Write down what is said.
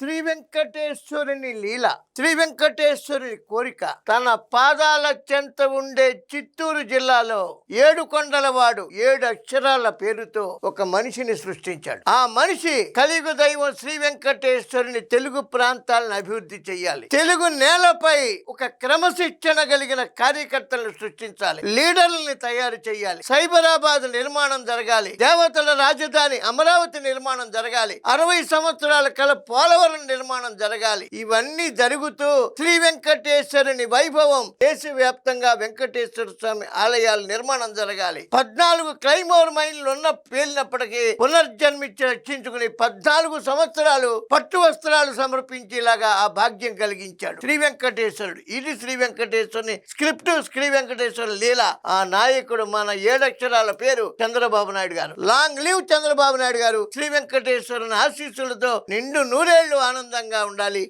శ్రీ వెంకటేశ్వరుని లీల, శ్రీ వెంకటేశ్వరుని కోరిక. తన పాదాల చెంత ఉండే చిత్తూరు జిల్లాలో 7 కొండలవాడు 7 అక్షరాల పేరుతో ఒక మనిషిని సృష్టించాడు. ఆ మనిషి కలియుగ దైవం శ్రీ వెంకటేశ్వరుని తెలుగు ప్రాంతాలను అభివృద్ధి చేయాలి. తెలుగు నేలపై ఒక క్రమశిక్షణ కలిగిన కార్యకర్తలను సృష్టించాలి. లీడర్లని తయారు చేయాలి. సైబరాబాద్ నిర్మాణం జరగాలి. దేవతల రాజధాని అమరావతి నిర్మాణం జరగాలి. 60 సంవత్సరాల కల పోలవరం నిర్మాణం జరగాలి. ఇవన్నీ జరుగుతూ శ్రీ వెంకటేశ్వరుని వైభవం దేశవ్యాప్తంగా వెంకటేశ్వర స్వామి ఆలయాల నిర్మాణం జరగాలి. 14 క్లైమోర్ మైన్లు పేలినప్పటికీ పునర్జన్మించి రక్షించుకుని 14 సంవత్సరాలు పట్టు వస్త్రాలు సమర్పించేలాగా ఆ భాగ్యం కలిగించాడు శ్రీ వెంకటేశ్వరుడు. ఇది శ్రీ వెంకటేశ్వరుని స్క్రిప్ట్, శ్రీ వెంకటేశ్వర లీల. ఆ నాయకుడు మన 7 అక్షరాల పేరు చంద్రబాబు నాయుడు గారు. లాంగ్ లివ్ చంద్రబాబు నాయుడు గారు. శ్రీ వెంకటేశ్వరుని ఆశీస్సులతో నిండు నూరేళ్లు ఆనందంగా ఉండాలి.